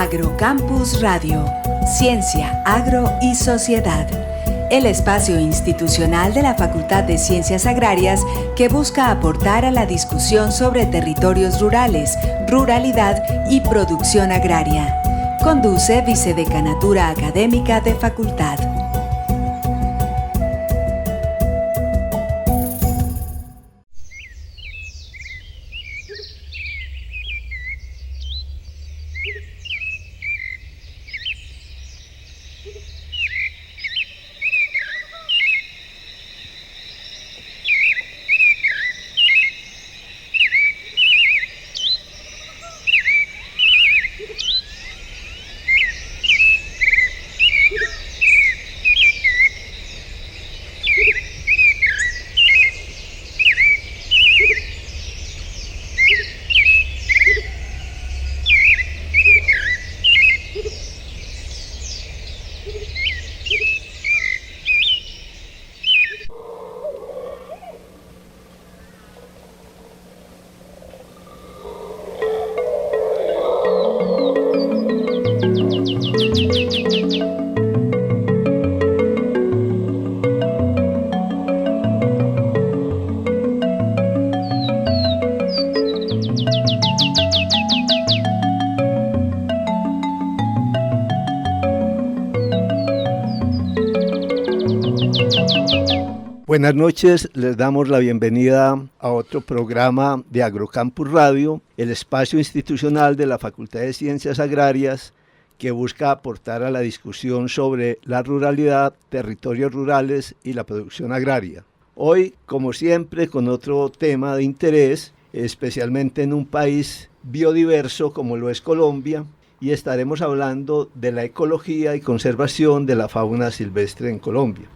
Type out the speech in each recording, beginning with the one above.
Agrocampus Radio, Ciencia, Agro y Sociedad. El espacio institucional de la Facultad de Ciencias Agrarias que busca aportar a la discusión sobre territorios rurales, ruralidad y producción agraria. Conduce Vicedecanatura Académica de Facultad. Buenas noches, les damos la bienvenida a otro programa de Agrocampus Radio, el espacio institucional de la Facultad de Ciencias Agrarias que busca aportar a la discusión sobre la ruralidad, territorios rurales y la producción agraria. Hoy, como siempre, con otro tema de interés, especialmente en un país biodiverso como lo es Colombia, y estaremos hablando de la ecología y conservación de la fauna silvestre en Colombia.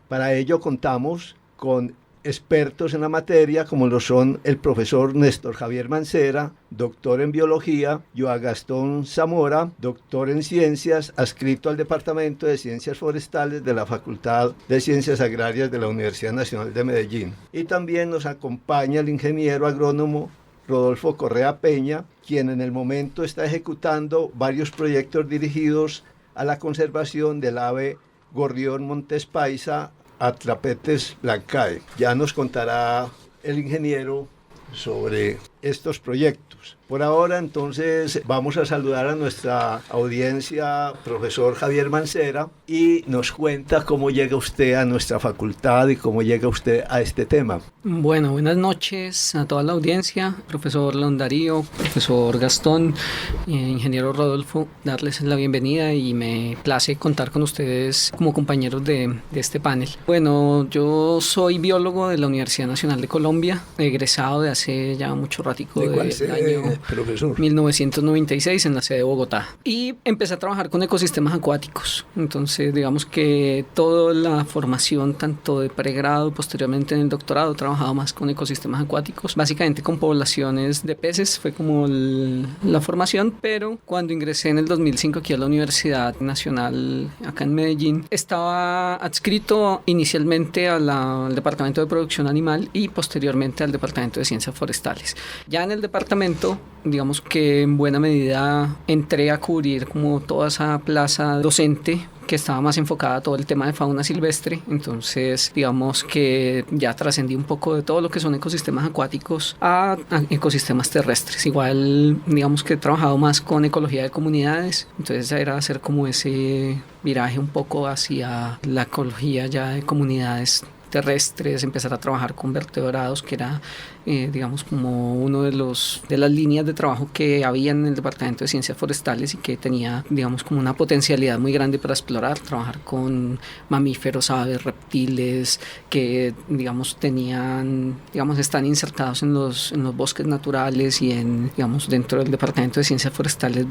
Para ello contamos con expertos en la materia como lo son el profesor Néstor Javier Mancera, doctor en biología, Joan Gastón Zamora, doctor en ciencias, adscrito al Departamento de Ciencias Forestales de la Facultad de Ciencias Agrarias de la Universidad Nacional de Medellín. Y también nos acompaña el ingeniero agrónomo Rodolfo Correa Peña, quien en el momento está ejecutando varios proyectos dirigidos a la conservación del ave gorrión montes paisa Atrapetes blancae. Ya nos contará el ingeniero sobre estos proyectos. Por ahora, entonces, vamos a saludar a nuestra audiencia, profesor Javier Mancera, y nos cuenta cómo llega usted a nuestra facultad y cómo llega usted a este tema. Bueno, buenas noches a toda la audiencia, profesor León Darío, profesor Gastón, ingeniero Rodolfo, darles la bienvenida y me place contar con ustedes como compañeros de este panel. Bueno, yo soy biólogo de la Universidad Nacional de Colombia, egresado de hace ya mucho ratico, del año profesor? 1996 en la sede de Bogotá, y empecé a trabajar con ecosistemas acuáticos. Entonces digamos que toda la formación, tanto de pregrado, posteriormente en el doctorado, he trabajado más con ecosistemas acuáticos, básicamente con poblaciones de peces, fue como la formación. Pero cuando ingresé en el 2005 aquí a la Universidad Nacional acá en Medellín, estaba adscrito inicialmente al Departamento de Producción Animal y posteriormente al Departamento de Ciencias Forestales. Ya en el departamento, digamos que en buena medida entré a cubrir como toda esa plaza docente que estaba más enfocada a todo el tema de fauna silvestre. Entonces digamos que ya trascendí un poco de todo lo que son ecosistemas acuáticos a ecosistemas terrestres. Igual digamos que he trabajado más con ecología de comunidades, entonces era hacer como ese viraje un poco hacia la ecología ya de comunidades terrestres, empezar a trabajar con vertebrados, que era digamos como uno de las líneas de trabajo que había en el Departamento de Ciencias Forestales y que tenía digamos como una potencialidad muy grande para explorar, trabajar con mamíferos, aves, reptiles que digamos están insertados en los bosques naturales, y digamos dentro del Departamento de Ciencias Forestales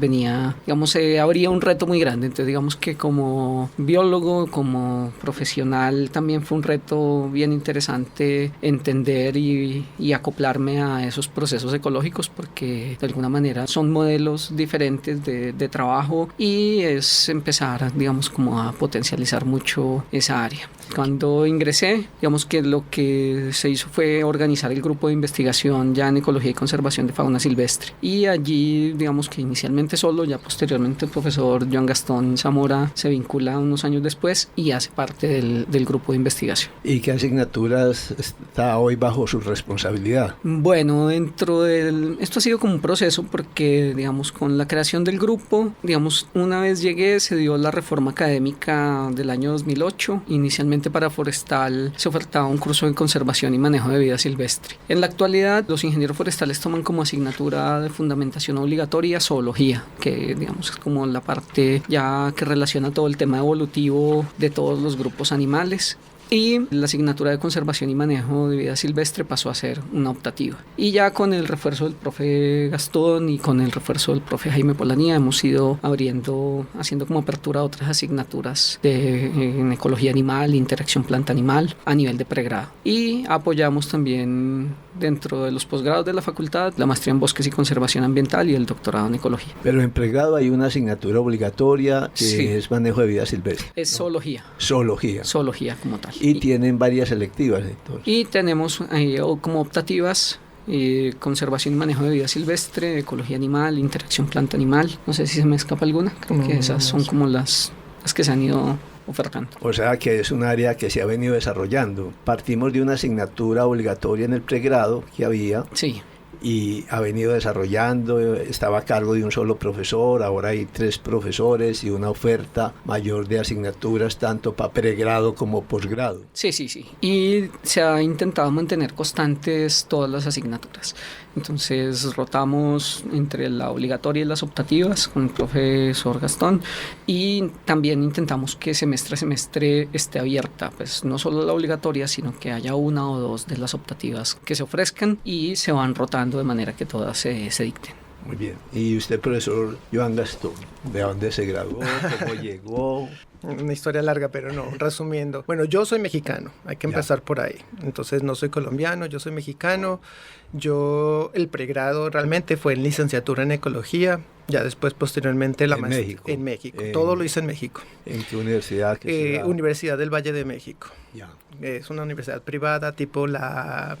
habría un reto muy grande. Entonces digamos que como biólogo, como profesional, también fue un reto bien interesante entender y acoplarme a esos procesos ecológicos, porque de alguna manera son modelos diferentes de trabajo, y es empezar digamos como a potencializar mucho esa área. Cuando ingresé, digamos que lo que se hizo fue organizar el grupo de investigación ya en ecología y conservación de fauna silvestre. Y allí, digamos que inicialmente solo, ya posteriormente el profesor Joan Gastón Zamora se vincula unos años después y hace parte del grupo de investigación. ¿Y qué asignaturas está hoy bajo su responsabilidad? Bueno, esto ha sido como un proceso porque, digamos, con la creación del grupo, digamos, una vez llegué se dio la reforma académica del año 2008. Inicialmente para forestal se ofertaba un curso de conservación y manejo de vida silvestre. En la actualidad, los ingenieros forestales toman como asignatura de fundamentación obligatoria zoología, que digamos es como la parte ya que relaciona todo el tema evolutivo de todos los grupos animales. Y la asignatura de conservación y manejo de vida silvestre pasó a ser una optativa. Y ya con el refuerzo del profe Gastón y con el refuerzo del profe Jaime Polanía hemos ido haciendo como apertura a otras asignaturas en ecología animal, interacción planta-animal a nivel de pregrado. Y apoyamos también dentro de los posgrados de la facultad la maestría en bosques y conservación ambiental y el doctorado en ecología. Pero en pregrado hay una asignatura obligatoria que sí, es manejo de vida silvestre. Es zoología. Zoología Como tal. Y tienen varias selectivas entonces. Y tenemos como optativas conservación y manejo de vida silvestre, ecología animal, interacción planta-animal. No sé si se me escapa alguna. Creo que esas son como las que se han ido ofertando. O sea que es un área que se ha venido desarrollando. Partimos de una asignatura obligatoria en el pregrado que había. Sí. Y ha venido desarrollando, estaba a cargo de un solo profesor, ahora hay 3 profesores y una oferta mayor de asignaturas tanto para pregrado como posgrado. Sí. Y se ha intentado mantener constantes todas las asignaturas. Entonces rotamos entre la obligatoria y las optativas con el profesor Gastón y también intentamos que semestre a semestre esté abierta, pues no solo la obligatoria, sino que haya 1 o 2 de las optativas que se ofrezcan y se van rotando de manera que todas se dicten. Muy bien. ¿Y usted, profesor Joan Gastón, de dónde se graduó? ¿Cómo llegó? Una historia larga, pero no, resumiendo. Bueno, yo soy mexicano, hay que empezar por ahí. Entonces no soy colombiano, yo soy mexicano. El pregrado realmente fue en licenciatura en ecología. Ya después, posteriormente, la maestría en México. Todo lo hice en México. ¿En qué universidad? Universidad del Valle de México. Ya. Es una universidad privada tipo la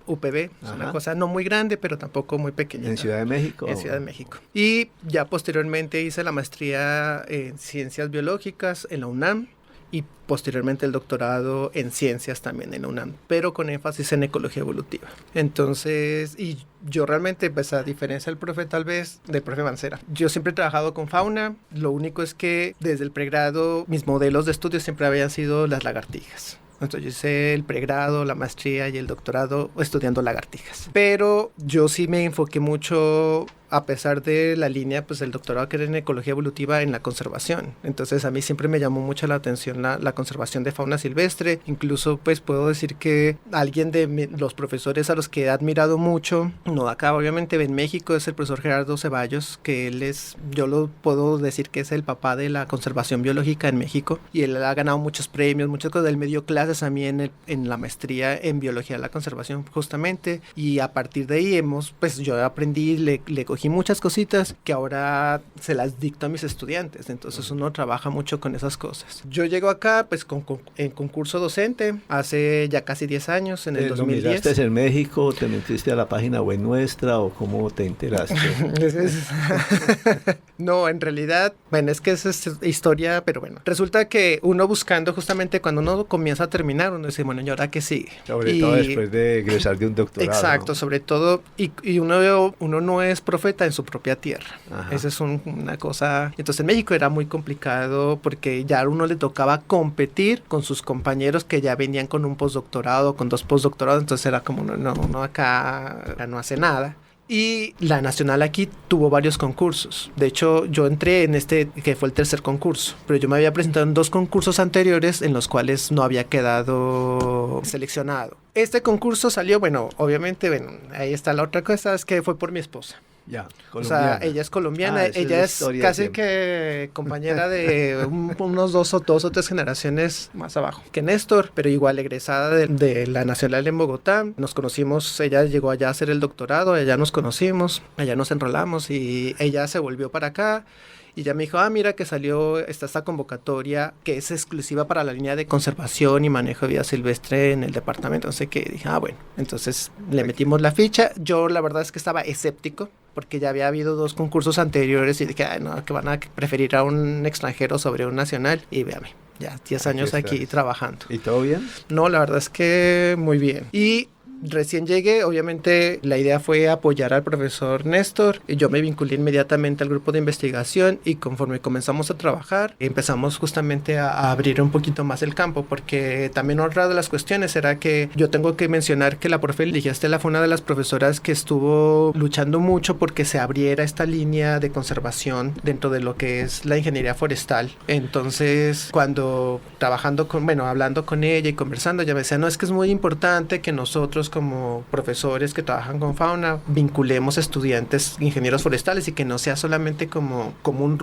UPB. Es una cosa no muy grande, pero tampoco muy pequeña. ¿En Ciudad de México? En Ciudad de México. Y ya posteriormente hice la maestría en Ciencias Biológicas en la UNAM. Y posteriormente el doctorado en ciencias también en la UNAM, pero con énfasis en ecología evolutiva. Entonces, y yo realmente, pues a diferencia del profe tal vez, del profe Mancera, yo siempre he trabajado con fauna, lo único es que desde el pregrado mis modelos de estudio siempre habían sido las lagartijas. Entonces yo hice el pregrado, la maestría y el doctorado estudiando lagartijas. Pero yo sí me enfoqué mucho, a pesar de la línea, pues el doctorado que era en ecología evolutiva, en la conservación. Entonces a mí siempre me llamó mucho la atención la conservación de fauna silvestre. Incluso pues puedo decir que alguien de los profesores a los que he admirado mucho, no acá obviamente en México, es el profesor Gerardo Ceballos, que él es, yo lo puedo decir que es el papá de la conservación biológica en México. Y él ha ganado muchos premios, muchas cosas. Él me dio clases a mí en la maestría en biología de la conservación justamente. Y a partir de ahí pues yo aprendí, le cogí muchas cositas que ahora se las dicto a mis estudiantes, entonces uno trabaja mucho con esas cosas. Yo llego acá pues en concurso docente hace ya casi 10 años, en el 2010. ¿Lo miraste en México? ¿Te metiste a la página web nuestra o cómo te enteraste? No, en realidad, bueno, es que esa es historia, pero bueno, resulta que uno buscando justamente cuando uno comienza a terminar, uno dice, bueno, ¿y ahora qué sigue? Sobre todo después de egresar de un doctorado. Exacto, ¿no? Sobre todo, y uno no es profeta en su propia tierra. Esa es una cosa. Entonces en México era muy complicado porque ya a uno le tocaba competir con sus compañeros que ya venían con un postdoctorado, con 2 postdoctorados, entonces era como, no, acá no hace nada. Y la Nacional aquí tuvo varios concursos. De hecho, yo entré en este, que fue el 3er concurso, pero yo me había presentado en 2 concursos anteriores en los cuales no había quedado seleccionado. Este concurso salió, bueno, obviamente, ahí está la otra cosa, es que fue por mi esposa. Ya, colombiana. O sea, ella es colombiana, ella es casi que compañera de unos 2 o 3 generaciones más abajo que Néstor, pero igual egresada de la Nacional en Bogotá. Nos conocimos, ella llegó allá a hacer el doctorado, allá nos conocimos, allá nos enrolamos y ella se volvió para acá. Y ella me dijo, mira que está esta convocatoria que es exclusiva para la línea de conservación y manejo de vida silvestre en el departamento. Entonces que dije, bueno, entonces le metimos la ficha. Yo la verdad es que estaba escéptico, porque ya había habido 2 concursos anteriores y dije, no, que van a preferir a un extranjero sobre un nacional. Y véame, ya 10 años aquí trabajando. ¿Y todo bien? No, la verdad es que muy bien. Y recién llegué, obviamente la idea fue apoyar al profesor Néstor, y yo me vinculé inmediatamente al grupo de investigación, y conforme comenzamos a trabajar empezamos justamente a abrir un poquito más el campo, porque también otra de las cuestiones era que yo tengo que mencionar que la profe Ligia Estela fue una de las profesoras que estuvo luchando mucho porque se abriera esta línea de conservación dentro de lo que es la ingeniería forestal. Entonces cuando hablando con ella y conversando, ella me decía, no, es que es muy importante que nosotros como profesores que trabajan con fauna vinculemos estudiantes ingenieros forestales y que no sea solamente como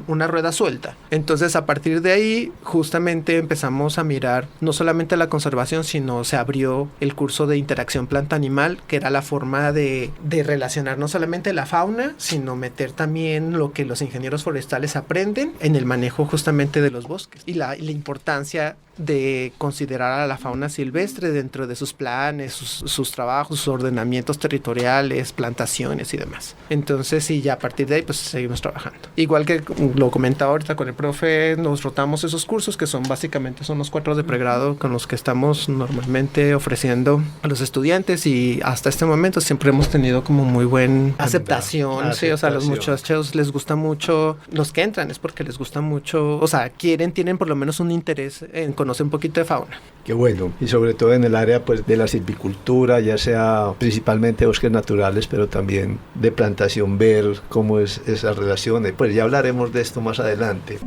una rueda suelta. Entonces a partir de ahí justamente empezamos a mirar no solamente la conservación, sino se abrió el curso de interacción planta-animal, que era la forma de relacionar no solamente la fauna, sino meter también lo que los ingenieros forestales aprenden en el manejo justamente de los bosques y la importancia de considerar a la fauna silvestre dentro de sus planes, sus trabajos, sus ordenamientos territoriales, plantaciones y demás. Entonces, sí, ya a partir de ahí, pues seguimos trabajando. Igual que lo comentaba ahorita con el profe, nos rotamos esos cursos que son los 4 de pregrado con los que estamos normalmente ofreciendo a los estudiantes, y hasta este momento siempre hemos tenido como muy buena aceptación. Sí, o sea, a los muchachos les gusta mucho, los que entran es porque les gusta mucho, o sea, tienen por lo menos un interés en conocer un poquito de fauna. Qué bueno, y sobre todo en el área pues de la silvicultura, ya sea principalmente bosques naturales, pero también de plantación, ver cómo es esa relación, pues ya hablaremos de esto más adelante.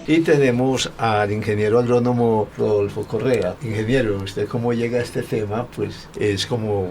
Y tenemos al ingeniero agrónomo Rodolfo Correa. Ingeniero, ¿usted cómo llega a este tema? Pues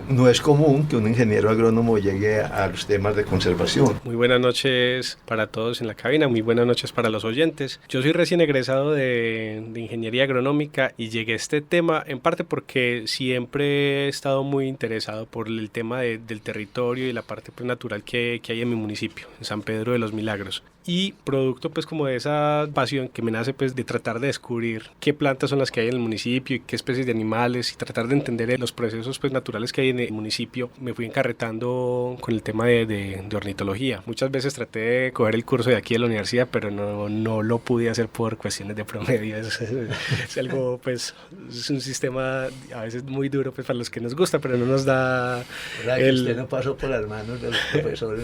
no es común que un ingeniero agrónomo llegue a los temas de conservación. Muy buenas noches para todos en la cabina, muy buenas noches para los oyentes. Yo soy recién egresado de Ingeniería Agronómica y llegué a este tema en parte porque siempre he estado muy interesado por el tema del territorio y la parte pues, natural que hay en mi municipio, en San Pedro de los Milagros. Y producto pues como de esa pasión que me nace pues de tratar de descubrir qué plantas son las que hay en el municipio y qué especies de animales y tratar de entender los procesos pues naturales que hay en el municipio, me fui encarretando con el tema de ornitología. Muchas veces traté de coger el curso de aquí de la universidad, pero no lo pude hacer por cuestiones de promedio. Es algo pues, es un sistema a veces muy duro pues para los que nos gusta, pero no nos da Usted no pasó por las manos de los profesores,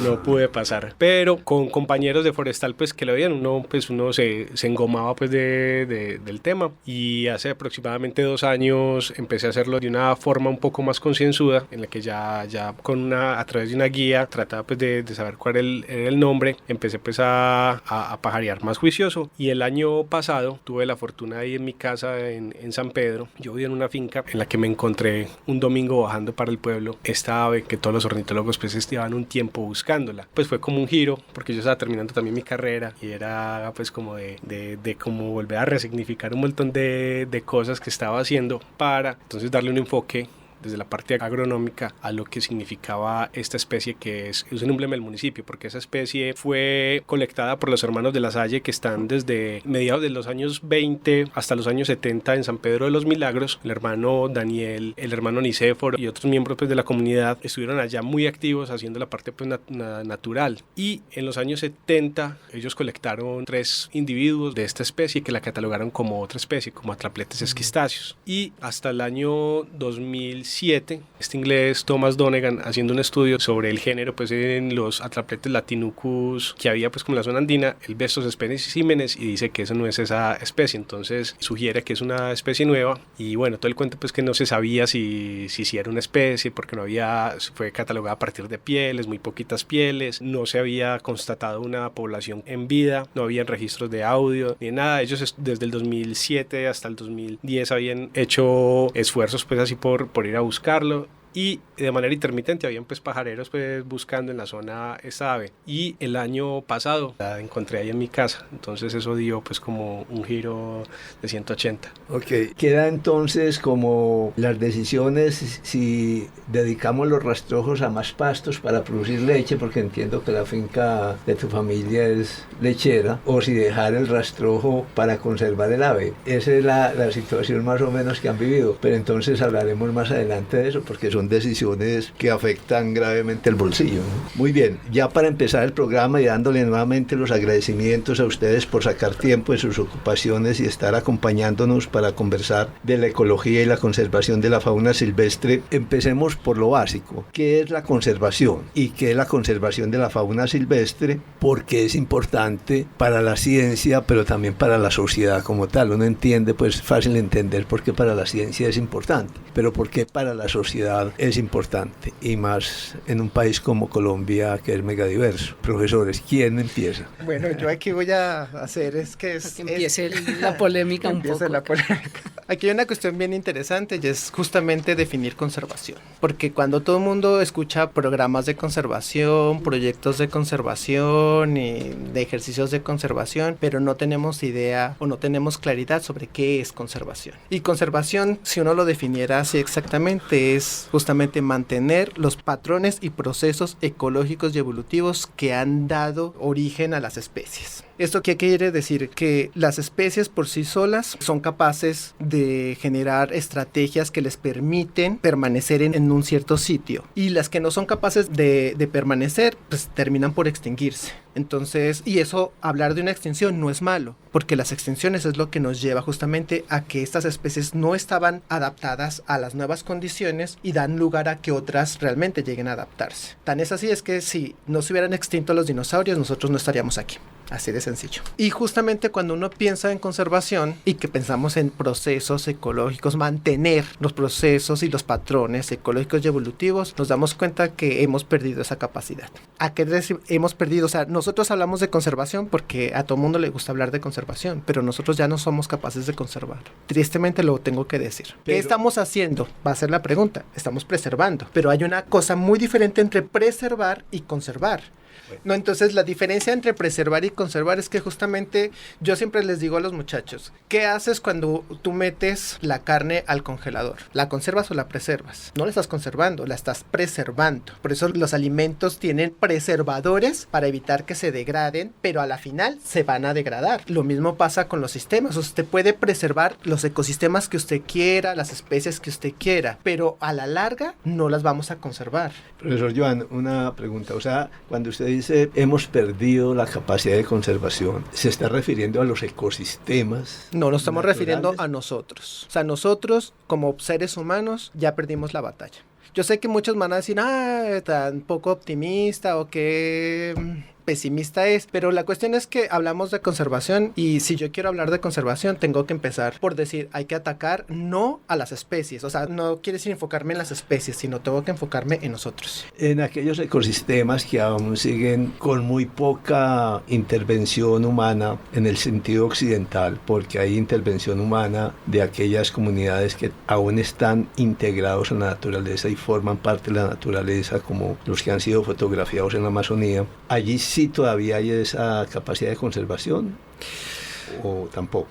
no pude pasar. Pero con compañeros de forestal pues que lo veían, uno se engomaba pues del tema, y hace aproximadamente 2 años empecé a hacerlo de una forma un poco más concienzuda, en la que ya a través de una guía trataba pues de saber cuál era el nombre. Empecé pues a pajarear más juicioso, y el año pasado tuve la fortuna de ir en mi casa en San Pedro. Yo vivía en una finca en la que me encontré un domingo bajando para el pueblo esta ave que todos los ornitólogos pues llevaban un tiempo buscándola. Pues fue como un giro, porque yo estaba terminando también mi carrera y era pues como de como volver a resignificar un montón de cosas que estaba haciendo para entonces darle un enfoque desde la parte agronómica a lo que significaba esta especie, que es un emblema del municipio, porque esa especie fue colectada por los hermanos de la Salle, que están desde mediados de los años 20 hasta los años 70 en San Pedro de los Milagros. El hermano Daniel, el hermano Nicéforo y otros miembros pues, de la comunidad estuvieron allá muy activos haciendo la parte pues, natural, y en los años 70 ellos colectaron 3 individuos de esta especie que la catalogaron como otra especie, como Atrapletes esquistáceos, y hasta el año 2005 2007, este inglés Thomas Donegan, haciendo un estudio sobre el género pues en los Atrapletes latinucus que había pues como en la zona andina, él ve estos especímenes y dice que eso no es esa especie, entonces sugiere que es una especie nueva y bueno, todo el cuento pues que no se sabía si era una especie porque no había, fue catalogada a partir de pieles, muy poquitas pieles, no se había constatado una población en vida, no había registros de audio ni nada. Ellos desde el 2007 hasta el 2010 habían hecho esfuerzos pues así por ir a buscarlo y de manera intermitente habían pues pajareros pues buscando en la zona esta ave y el año pasado la encontré ahí en mi casa, entonces eso dio pues como un giro de 180. Ok, queda entonces como las decisiones si dedicamos los rastrojos a más pastos para producir leche, porque entiendo que la finca de tu familia es lechera, o si dejar el rastrojo para conservar el ave. Esa es la situación más o menos que han vivido, pero entonces hablaremos más adelante de eso porque son decisiones que afectan gravemente el bolsillo, ¿no? Muy bien, ya para empezar el programa y dándole nuevamente los agradecimientos a ustedes por sacar tiempo de sus ocupaciones y estar acompañándonos para conversar de la ecología y la conservación de la fauna silvestre, empecemos por lo básico. ¿Qué es la conservación? ¿Y qué es la conservación de la fauna silvestre? Porque es importante para la ciencia, pero también para la sociedad como tal. Uno entiende, pues fácil entender por qué para la ciencia es importante, pero por qué para la sociedad es importante, y más en un país como Colombia que es megadiverso. Profesores, ¿quién empieza? Bueno, yo aquí voy a hacer que empiece la polémica un poco. Aquí hay una cuestión bien interesante y es justamente definir conservación, porque cuando todo el mundo escucha programas de conservación, proyectos de conservación y de ejercicios de conservación, pero no tenemos idea o no tenemos claridad sobre qué es conservación. Y conservación, si uno lo definiera así exactamente, es justamente mantener los patrones y procesos ecológicos y evolutivos que han dado origen a las especies. ¿Esto qué quiere decir? Que las especies por sí solas son capaces de generar estrategias que les permiten permanecer en un cierto sitio, y las que no son capaces de permanecer pues terminan por extinguirse. Entonces, y eso, hablar de una extinción no es malo, porque las extinciones es lo que nos lleva justamente a que estas especies no estaban adaptadas a las nuevas condiciones y dan lugar a que otras realmente lleguen a adaptarse. Tan es así es que si no se hubieran extinto los dinosaurios, nosotros no estaríamos aquí. Así de sencillo. Y justamente cuando uno piensa en conservación y que pensamos en procesos ecológicos, mantener los procesos y los patrones ecológicos y evolutivos, nos damos cuenta que hemos perdido esa capacidad. ¿A qué hemos perdido? O sea, nosotros hablamos de conservación porque a todo mundo le gusta hablar de conservación, pero nosotros ya no somos capaces de conservar. Tristemente lo tengo que decir. ¿Qué estamos haciendo? Va a ser la pregunta. Estamos preservando. Pero hay una cosa muy diferente entre preservar y conservar. No, entonces la diferencia entre preservar y conservar es que justamente yo siempre les digo a los muchachos, ¿qué haces cuando tú metes la carne al congelador? ¿La conservas o la preservas? No la estás conservando, la estás preservando. Por eso los alimentos tienen preservadores para evitar que se degraden, pero a la final se van a degradar. Lo mismo pasa con los sistemas. Usted puede preservar los ecosistemas que usted quiera, las especies que usted quiera, pero a la larga no las vamos a conservar. Profesor Joan, una pregunta. O sea, cuando usted dice hemos perdido la capacidad de conservación, ¿se está refiriendo a los ecosistemas? No, nos estamos refiriendo a nosotros. O sea, nosotros como seres humanos ya perdimos la batalla. Yo sé que muchos van a decir, tan poco optimista o que pesimista es, pero la cuestión es que hablamos de conservación y si yo quiero hablar de conservación tengo que empezar por decir, hay que atacar no a las especies, o sea, no quiere decir enfocarme en las especies, sino tengo que enfocarme en nosotros. En aquellos ecosistemas que aún siguen con muy poca intervención humana en el sentido occidental, porque hay intervención humana de aquellas comunidades que aún están integrados en la naturaleza y forman parte de la naturaleza, como los que han sido fotografiados en la Amazonía, allí sí todavía hay esa capacidad de conservación o tampoco.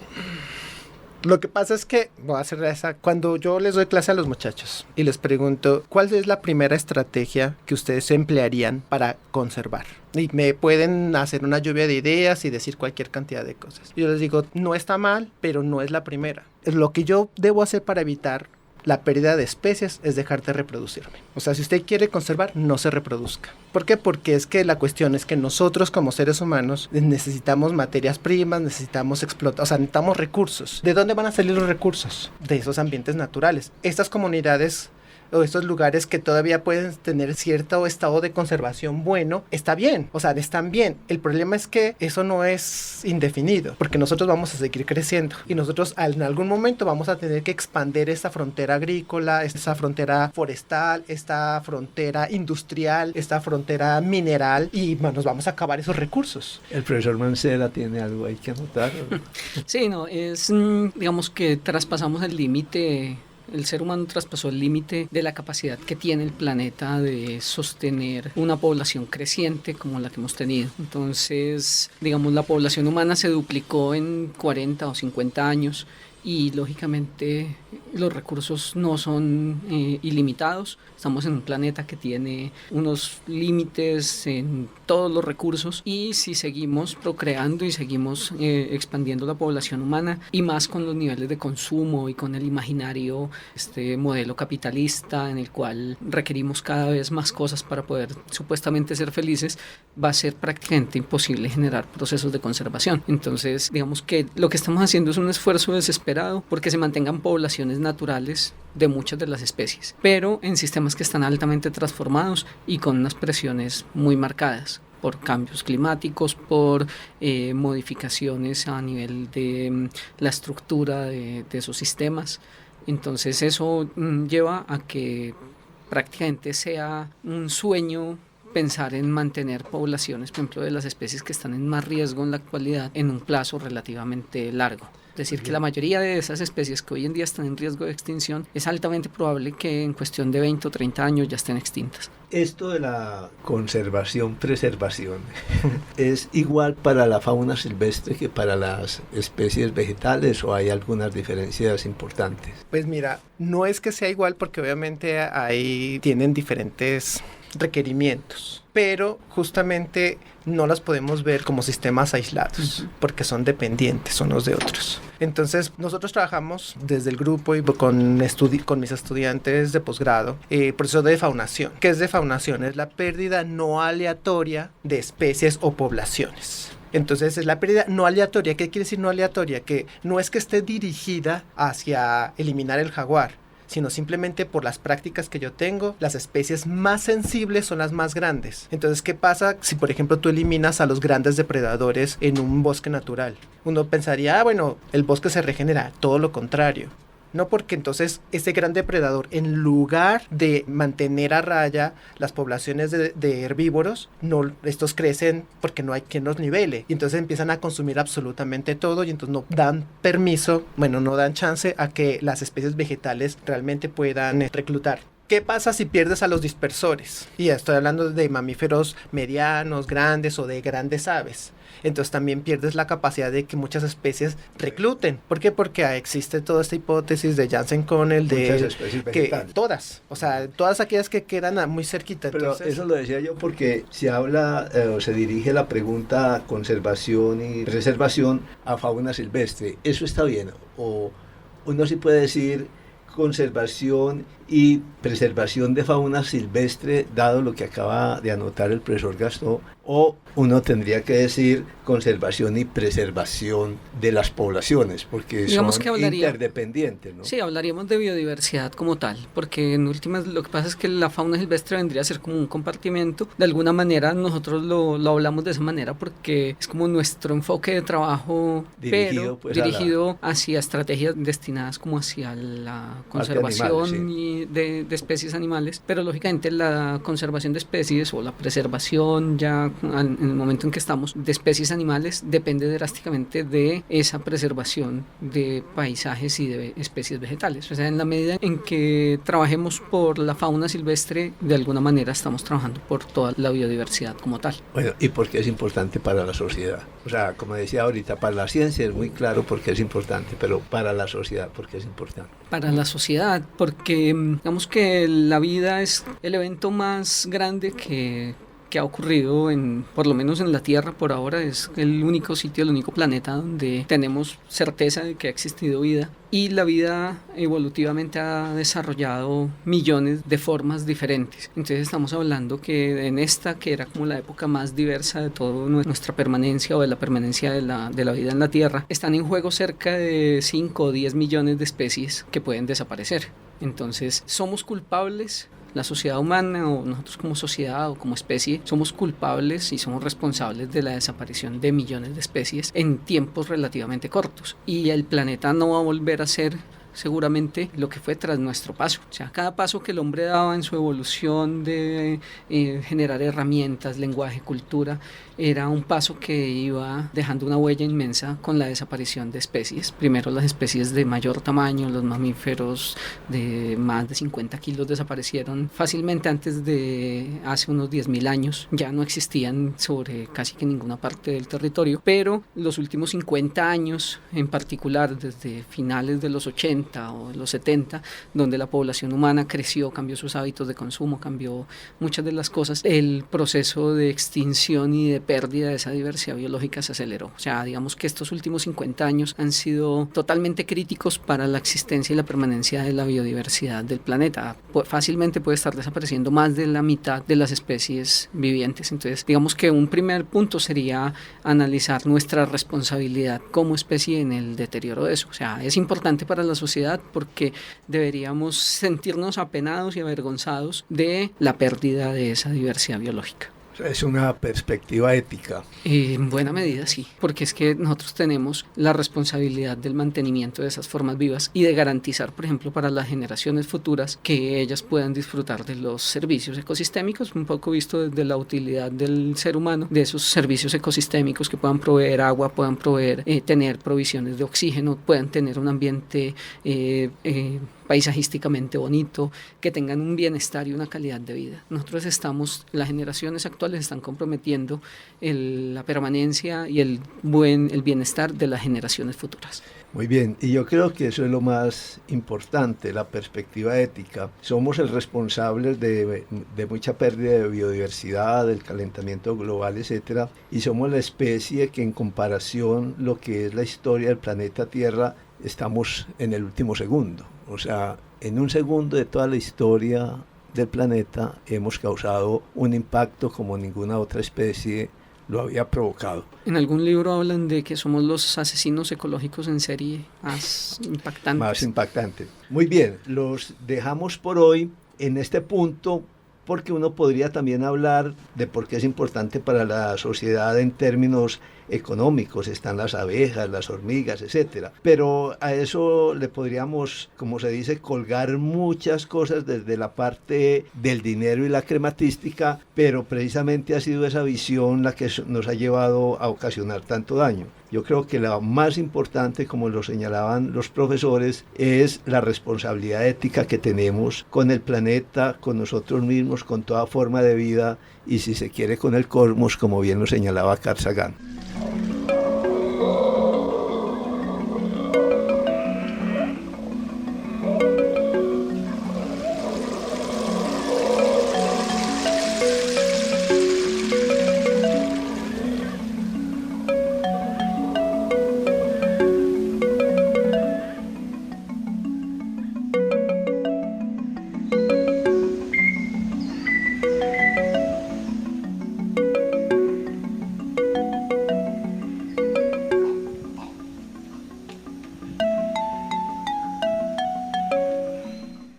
Lo que pasa es que, voy a hacer cuando yo les doy clase a los muchachos y les pregunto, ¿cuál es la primera estrategia que ustedes emplearían para conservar? Y me pueden hacer una lluvia de ideas y decir cualquier cantidad de cosas. Yo les digo, no está mal, pero no es la primera. Lo que yo debo hacer para evitar la pérdida de especies es dejar de reproducirme. O sea, si usted quiere conservar, no se reproduzca. ¿Por qué? Porque es que la cuestión es que nosotros como seres humanos necesitamos materias primas, necesitamos explotar, o sea, necesitamos recursos. ¿De dónde van a salir los recursos? De esos ambientes naturales. Estas comunidades o estos lugares que todavía pueden tener cierto estado de conservación bueno, está bien, o sea, están bien. El problema es que eso no es indefinido, porque nosotros vamos a seguir creciendo y nosotros en algún momento vamos a tener que expandir esta frontera agrícola, esta frontera forestal, esta frontera industrial, esta frontera mineral, y nos vamos a acabar esos recursos. El profesor Mancera tiene algo ahí que anotar. Sí, no, es, digamos que traspasamos el límite. El ser humano traspasó el límite de la capacidad que tiene el planeta de sostener una población creciente como la que hemos tenido. Entonces, digamos, la población humana se duplicó en 40 o 50 años y lógicamente los recursos no son ilimitados. Estamos en un planeta que tiene unos límites en todos los recursos, y si seguimos procreando y seguimos expandiendo la población humana, y más con los niveles de consumo y con el imaginario, este modelo capitalista en el cual requerimos cada vez más cosas para poder supuestamente ser felices, va a ser prácticamente imposible generar procesos de conservación. Entonces, digamos que lo que estamos haciendo es un esfuerzo desesperado porque se mantengan poblaciones naturales de muchas de las especies, pero en sistemas que están altamente transformados y con unas presiones muy marcadas por cambios climáticos, por modificaciones a nivel de la estructura de esos sistemas. Entonces eso lleva a que prácticamente sea un sueño pensar en mantener poblaciones, por ejemplo, de las especies que están en más riesgo en la actualidad, en un plazo relativamente largo. Es decir, que la mayoría de esas especies que hoy en día están en riesgo de extinción, es altamente probable que en cuestión de 20 o 30 años ya estén extintas. Esto de la conservación-preservación ¿es igual para la fauna silvestre que para las especies vegetales, o hay algunas diferencias importantes? Pues mira, no es que sea igual, porque obviamente ahí tienen diferentes requerimientos, pero justamente no las podemos ver como sistemas aislados, porque son dependientes unos de otros. Entonces nosotros trabajamos desde el grupo y con mis estudiantes de posgrado proceso de defaunación. ¿Qué es defaunación? Es la pérdida no aleatoria de especies o poblaciones. Entonces es la pérdida no aleatoria. ¿Qué quiere decir no aleatoria? Que no es que esté dirigida hacia eliminar el jaguar, sino simplemente por las prácticas que yo tengo, las especies más sensibles son las más grandes. Entonces, ¿qué pasa si, por ejemplo, tú eliminas a los grandes depredadores en un bosque natural? Uno pensaría, bueno, el bosque se regenera. Todo lo contrario. No, porque entonces ese gran depredador, en lugar de mantener a raya las poblaciones de herbívoros, no, estos crecen porque no hay quien los nivele, y entonces empiezan a consumir absolutamente todo, y entonces no dan permiso, no dan chance a que las especies vegetales realmente puedan reclutar. ¿Qué pasa si pierdes a los dispersores? Y estoy hablando de mamíferos medianos, grandes o de grandes aves. Entonces también pierdes la capacidad de que muchas especies recluten. ¿Por qué? Porque existe toda esta hipótesis de Jansen-Connell de que todas, o sea, todas aquellas que quedan muy cerquita. Pero entonces, eso lo decía yo porque se habla o se dirige la pregunta conservación y preservación a fauna silvestre. ¿Eso está bien? O uno sí puede decir conservación y preservación de fauna silvestre, dado lo que acaba de anotar el profesor Gastó, o uno tendría que decir conservación y preservación de las poblaciones, porque digamos son interdependientes, ¿no? Sí, hablaríamos de biodiversidad como tal, porque en últimas lo que pasa es que la fauna silvestre vendría a ser como un compartimento. De alguna manera nosotros lo hablamos de esa manera porque es como nuestro enfoque de trabajo, dirigido, pero dirigido hacia estrategias destinadas como hacia la conservación animal, sí, de especies animales, pero lógicamente la conservación de especies o la preservación ya en el momento en que estamos de especies animales depende drásticamente de esa preservación de paisajes y de especies vegetales. O sea, en la medida en que trabajemos por la fauna silvestre, de alguna manera estamos trabajando por toda la biodiversidad como tal. Bueno, ¿y por qué es importante para la sociedad? O sea, como decía ahorita, para la ciencia es muy claro por qué es importante, pero para la sociedad, ¿por qué es importante? Para la sociedad, porque digamos que la vida es el evento más grande que ha ocurrido por lo menos en la Tierra por ahora. Es el único sitio, el único planeta donde tenemos certeza de que ha existido vida, y la vida evolutivamente ha desarrollado millones de formas diferentes. Entonces estamos hablando que en esta, que era como la época más diversa de toda nuestra permanencia o de la permanencia de la vida en la Tierra, están en juego cerca de 5 o 10 millones de especies que pueden desaparecer. Entonces, somos culpables. La sociedad humana, o nosotros como sociedad o como especie, somos culpables y somos responsables de la desaparición de millones de especies en tiempos relativamente cortos. Y el planeta no va a volver a ser seguramente lo que fue tras nuestro paso. O sea, cada paso que el hombre daba en su evolución de generar herramientas, lenguaje, cultura, era un paso que iba dejando una huella inmensa con la desaparición de especies. Primero las especies de mayor tamaño, los mamíferos de más de 50 kilos desaparecieron fácilmente antes de hace unos 10.000 años. Ya no existían sobre casi que ninguna parte del territorio, pero los últimos 50 años, en particular desde finales de los 80 o los 70, donde la población humana creció, cambió sus hábitos de consumo, cambió muchas de las cosas, el proceso de extinción y de pérdida de esa diversidad biológica se aceleró. O sea, digamos que estos últimos 50 años han sido totalmente críticos para la existencia y la permanencia de la biodiversidad del planeta. Fácilmente puede estar desapareciendo más de la mitad de las especies vivientes. Entonces, digamos que un primer punto sería analizar nuestra responsabilidad como especie en el deterioro de eso. O sea, es importante para la sociedad porque deberíamos sentirnos apenados y avergonzados de la pérdida de esa diversidad biológica. Es una perspectiva ética. En buena medida sí, porque es que nosotros tenemos la responsabilidad del mantenimiento de esas formas vivas y de garantizar, por ejemplo, para las generaciones futuras que ellas puedan disfrutar de los servicios ecosistémicos, un poco visto desde la utilidad del ser humano, de esos servicios ecosistémicos que puedan proveer agua, puedan proveer, tener provisiones de oxígeno, puedan tener un ambiente paisajísticamente bonito, que tengan un bienestar y una calidad de vida. Nosotros las generaciones actuales están comprometiendo la permanencia y el bienestar de las generaciones futuras. Muy bien, y yo creo que eso es lo más importante, la perspectiva ética. Somos el responsable de mucha pérdida de biodiversidad, del calentamiento global, etcétera, y somos la especie que en comparación lo que es la historia del planeta Tierra, estamos en el último segundo. O sea, en un segundo de toda la historia del planeta hemos causado un impacto como ninguna otra especie lo había provocado. En algún libro hablan de que somos los asesinos ecológicos en serie más impactantes. Más impactante. Muy bien, los dejamos por hoy en este punto porque uno podría también hablar de por qué es importante para la sociedad en términos económicos. Están las abejas, las hormigas, etcétera. Pero a eso le podríamos, como se dice, colgar muchas cosas desde la parte del dinero y la crematística, pero precisamente ha sido esa visión la que nos ha llevado a ocasionar tanto daño. Yo creo que lo más importante, como lo señalaban los profesores, es la responsabilidad ética que tenemos con el planeta, con nosotros mismos, con toda forma de vida y, si se quiere, con el cosmos, como bien lo señalaba Carl Sagan.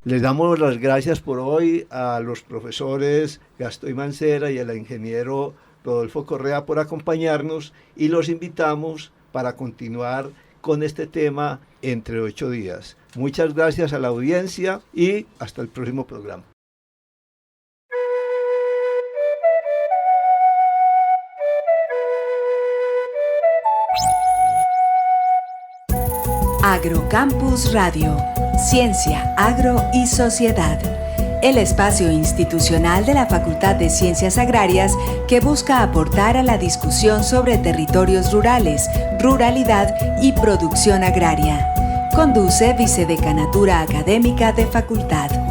Les damos las gracias por hoy a los profesores Gastón Mancera y al ingeniero Rodolfo Correa por acompañarnos y los invitamos para continuar con este tema entre 8 días. Muchas gracias a la audiencia y hasta el próximo programa. Agrocampus Radio, Ciencia, Agro y Sociedad. El espacio institucional de la Facultad de Ciencias Agrarias que busca aportar a la discusión sobre territorios rurales, ruralidad y producción agraria. Conduce Vicedecanatura Académica de Facultad.